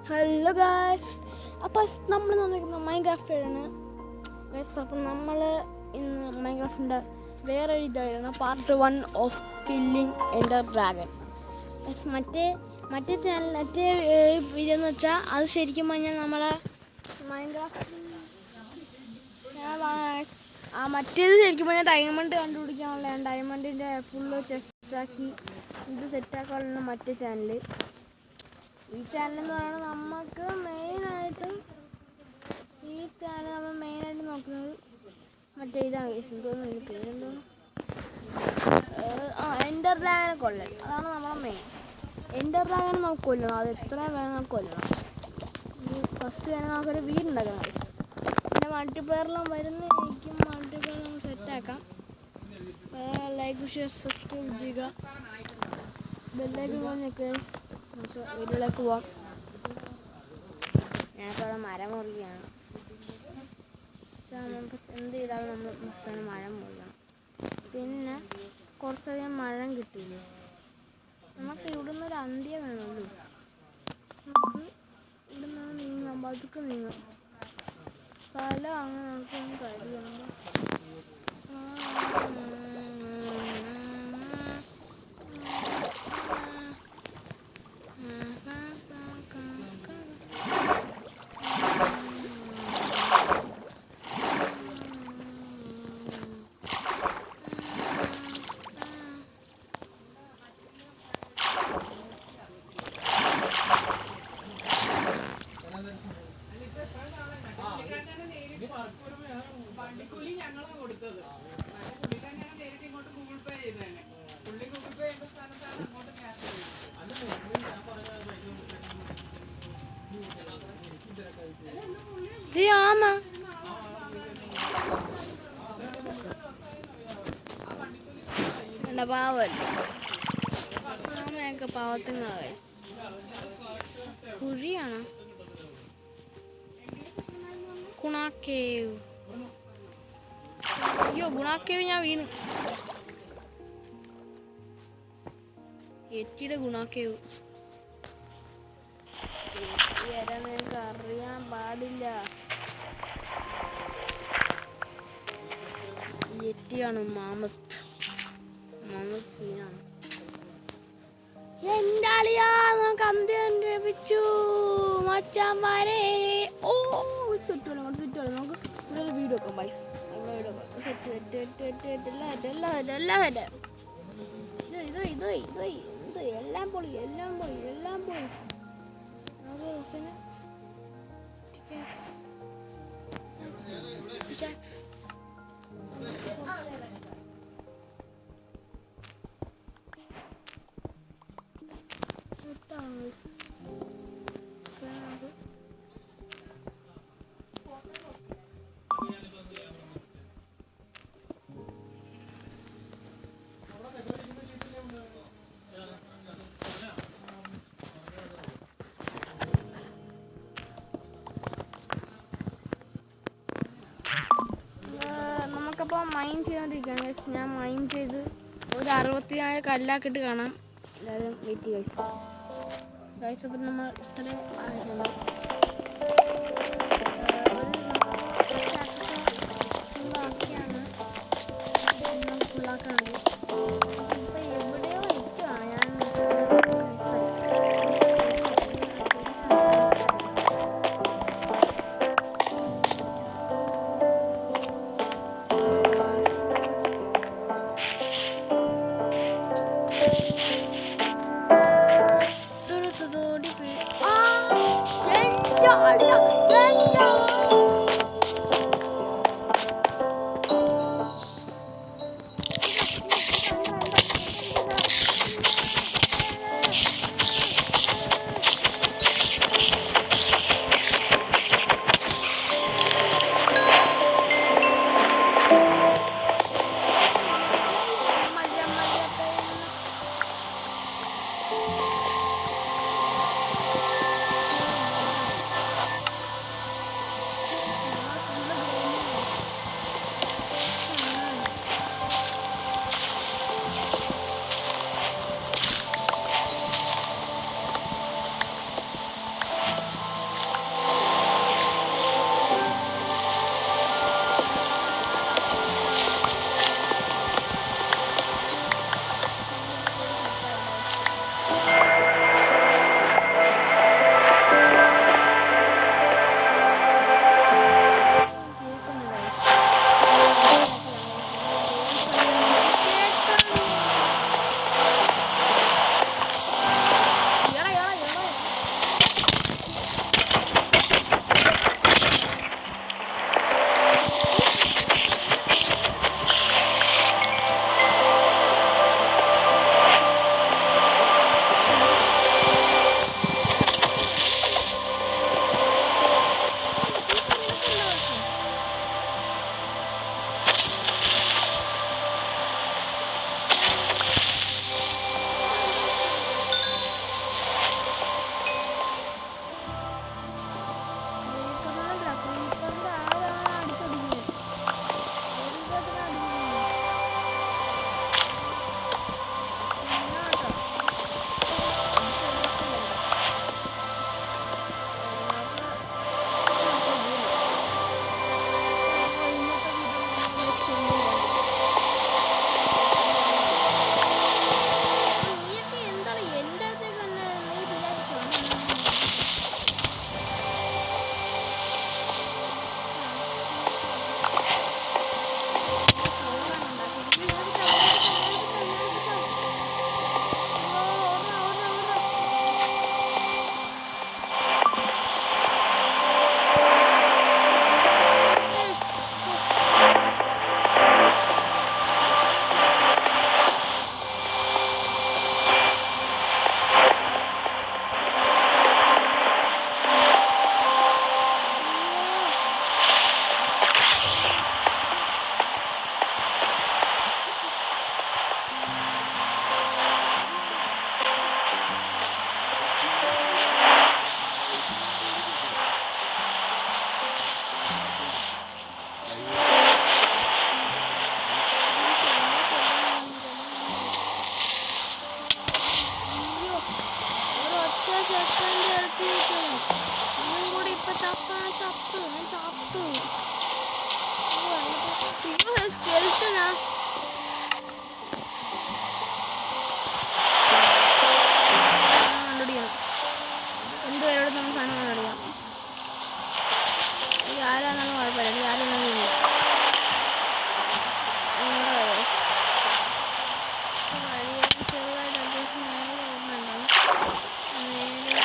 Hello guys, അപ്പോൾ നമ്മൾ വന്നിരിക്കുന്നത് മൈൻക്രാഫ്റ്റാണ് ഗായ്സ്. അപ്പം നമ്മൾ ഇന്ന് മൈൻക്രാഫ്റ്റിൻ്റെ വേറൊരു ഇതായിരുന്നു പാർട്ട് 1 ഓഫ് കില്ലിങ് എൻഡർ ഡ്രാഗൺ. മറ്റേ ചാനൽ മറ്റേ വീഡിയോ എന്ന് വെച്ചാൽ അത് ശരിക്കും പറഞ്ഞാൽ നമ്മളെ മൈൻക്രാഫ്റ്റ് മറ്റേത് ശരിക്കും പറഞ്ഞാൽ ഡയമണ്ട് കണ്ടുപിടിക്കാനുള്ള ഡയമണ്ടിൻ്റെ ഫുള്ള് ചെസ്റ്റാക്കി ഇത് സെറ്റാക്കാനുള്ള മറ്റേ ചാനൽ. ഈ ചാനൽ എന്ന് പറയുന്നത് നമുക്ക് മെയിനായിട്ടും നോക്കുന്നത് മറ്റേ ഇതാണ്. എന്തോന്ന് പേരെന്തോന്ന് എൻഡർ ഡ്രാഗനെ കൊല്ലൽ, അതാണ് നമ്മളെ മെയിൻ. എൻഡർ ഡ്രാഗനെ നമുക്ക് കൊല്ലണം, അത് എത്രയും വേഗം നമുക്ക് കൊല്ലണം. ഫസ്റ്റ് തന്നെ നമുക്കൊരു വീടുണ്ടാക്കണം. പിന്നെ മൾട്ടിപ്ലെയറെല്ലാം വരുന്നതായിരിക്കും, മൾട്ടിപ്ലെയർ നമുക്ക് സെറ്റാക്കാം. ലൈക്ക് ഷെയർ സബ്സ്ക്രൈബ് ചെയ്യുക, ബെല്ലൈക്കൺ പോകാനൊക്കെ. നമുക്ക് വീട്ടിലേക്ക് പോവാം. ഞാനിപ്പോൾ അവിടെ മരം മുറിക്കുകയാണ്. നമുക്ക് എന്ത് ചെയ്താലും നമ്മൾ മൊത്തം മരം മുറിക്കണം. പിന്നെ കുറച്ചധികം മരം കിട്ടില്ലേ, നമുക്ക് ഇവിടുന്ന് ഒരു അന്ത്യം വേണമല്ലോ. നമുക്ക് ഇവിടുന്ന് നീങ്ങാം, പതുക്കെ നീങ്ങാം. സ്ഥലം അങ്ങനെ നമുക്കൊന്നും കഴിയുമ്പോൾ പാവല്ലേ ആമയൊക്കെ പാവത്തുങ്ങളായി. കുഴിയാണ് ഗുണാക്കേവ്. അയ്യോ ഗുണാക്കേവ്, ഞാൻ വീണ്. എറ്റിയുടെ ഗുണാക്കേവ് നിനക്ക് അറിയാൻ പാടില്ല. എറ്റിയാണ് മാമത്ത് സീനാണ്. എൻ്റെ അളിയാ, നമുക്ക് അന്ത്യം ലഭിച്ചു മച്ചാന്മാരെ. ഓ സെറ്റ് നമുക്ക് ഇവിടെ വീഡിയോ വെക്കാം ബൈസ്. എല്ലാം പൊളി. നമുക്ക് നമുക്കപ്പോൾ മൈൻ ചെയ്തുകൊണ്ടിരിക്കുകയാണ്. ഞാൻ മൈൻ ചെയ്ത് ഒരു 64 കല്ലാക്കിയിട്ട് കാണാം. എല്ലാവരും വെയിറ്റ് ഗൈസ്. അപ്പം നമ്മൾ ഇത്രയും ഫുള്ളാക്കിയാണ് ഫുള്ളാക്കാനുണ്ട്. ഇപ്പം എവിടെയോ നിൽക്കുകയാണ് ഞാൻ. സ്കെൽട്ടനാ കണ്ടുപിടിക്കണം. എന്തുവരോട് നമ്മൾ സാധനം കണ്ടുപിടിക്കണം. എനിക്ക് ആരാന്നാലും കുഴപ്പമില്ല. എനിക്ക് ആരാന്നാലും ഇല്ല. വഴിയൊക്കെ ചെറുതായിട്ട് അത്യാവശ്യം നേരെ ഓർമ്മയുണ്ടാവും. നേരെ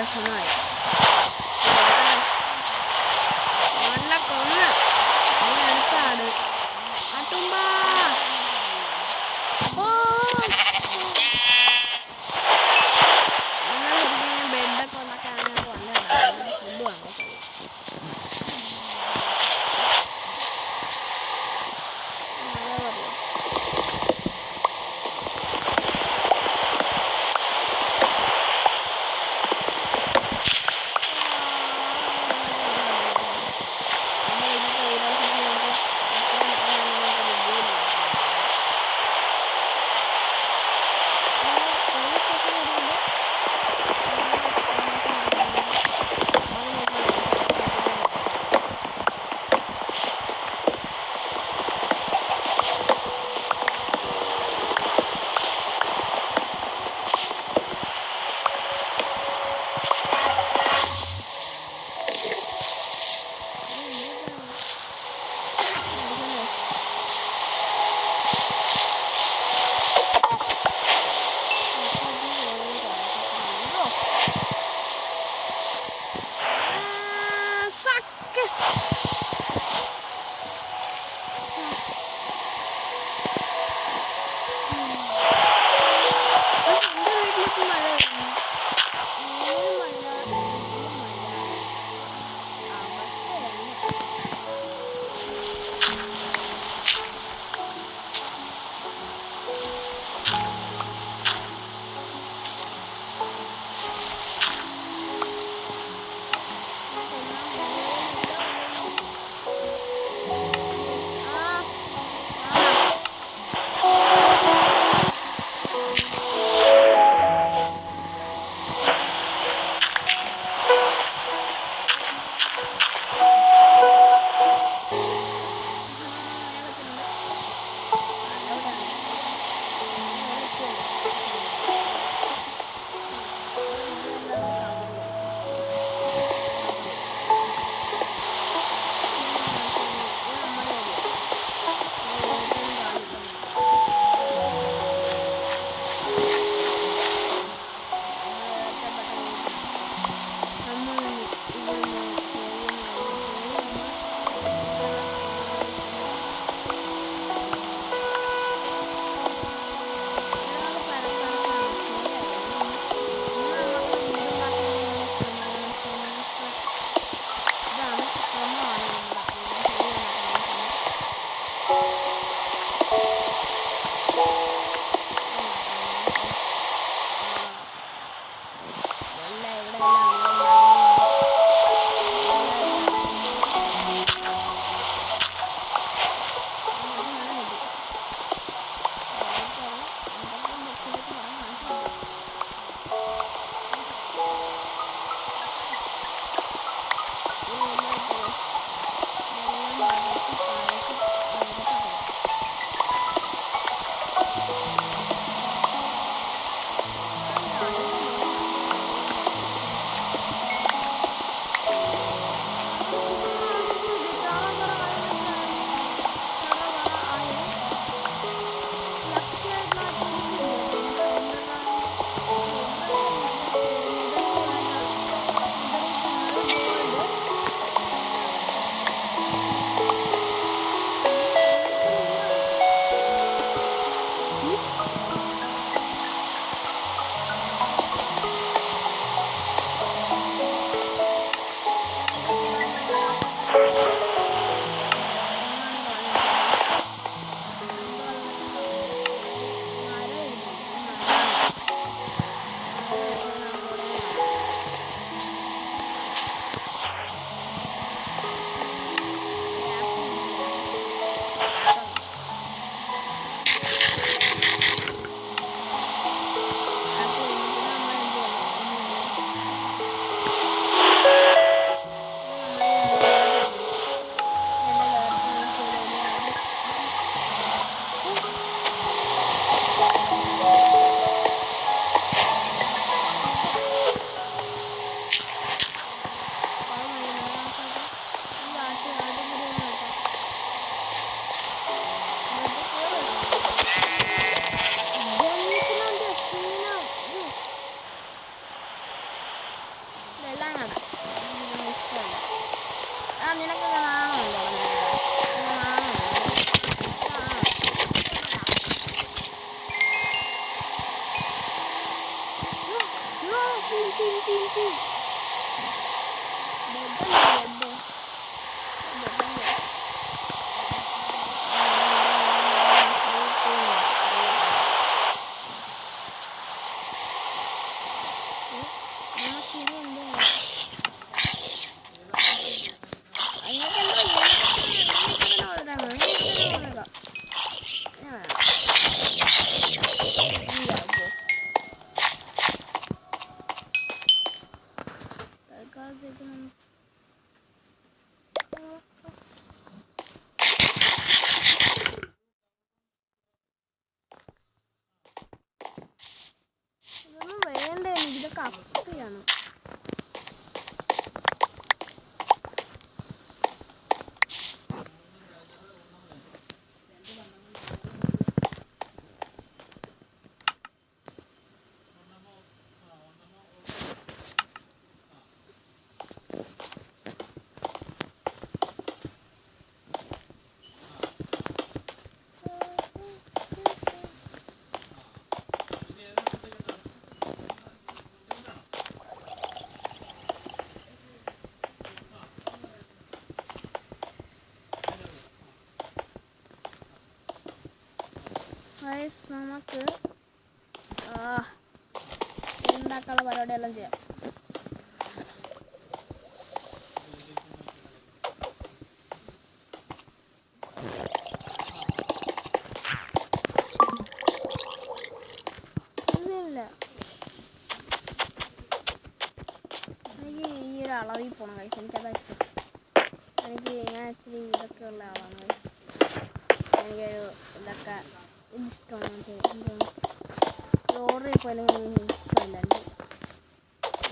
വിഷമമായി. കൊന്ന് അടുത്താട് ആട്ടുമ്പാ. ഓ നിങ്ങൾ ബെഡൊക്കെ ഉണ്ടാക്കാണെങ്കിൽ കൊല്ലണ്ടാവും. ഫുഡ് വാങ്ങാൻ ശരിയാണ്. നമുക്ക് ഉണ്ടാക്കാനുള്ള പരിപാടിയെല്ലാം ചെയ്യാം. ഇല്ല, എനിക്ക് ഈ ഒരു അളവിൽ പോകണം കഴിച്ചു. എനിക്കതാ ഇഷ്ടം. ഞാൻ ഇച്ചിരി ഇതൊക്കെ ഉള്ള ആളാണ്. എനിക്കൊരു ഇതൊക്കെ ഇഷ്ടമാണ്. ഓർഡർ ഇപ്പോൾ അല്ലെങ്കിൽ ഇഷ്ടമല്ല.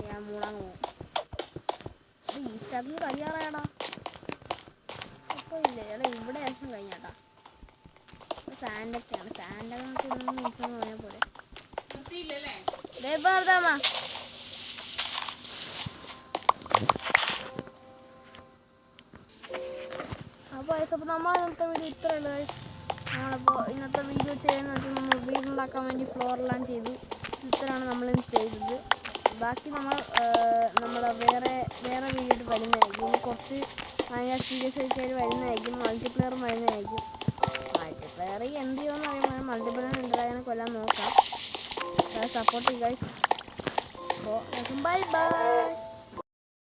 ഞാൻ മൂടാൻ പോകും. ഈ സ്റ്റബിൽ കഴിയാറായടാ. ഇപ്പോൾ ഇല്ല എടാ, ഇവിടെ ഏകദേശം കഴിഞ്ഞാട്ടാ. സാൻഡൊക്കെയാണ്. സാൻഡൊക്കെ നോക്കാൻ പോയാൽ പോലെ അപ്പോൾ നമ്മൾ ഇന്നത്തെ വീഡിയോ ഇത്രയുള്ളൂ. നമ്മളിപ്പോൾ ഇന്നത്തെ വീഡിയോ ചെയ്യുന്നത് വെച്ചാൽ നമ്മൾ വീടുണ്ടാക്കാൻ വേണ്ടി ഫ്ലോറെല്ലാം ചെയ്തു. ഇത്രയാണ് നമ്മൾ ചെയ്തത്. ബാക്കി നമ്മുടെ വേറെ വീഡിയോ വരുന്നതായിരിക്കും. ഇനി കുറച്ച് ഭയങ്കര സീരിയസ് ആയിട്ട് വരുന്നതായിരിക്കും. മൾട്ടിപ്ലെയർ വരുന്നതായിരിക്കും. മൾട്ടിപ്ലെയർ എന്ത് ചെയ്യുമെന്ന് പറയുമ്പോൾ മൾട്ടിപ്ലെയർ ഉണ്ടാകാൻ കൊല്ലാൻ നോക്കാം. സപ്പോർട്ട് ചെയ്യുക. അപ്പോൾ ബൈ ബൈ.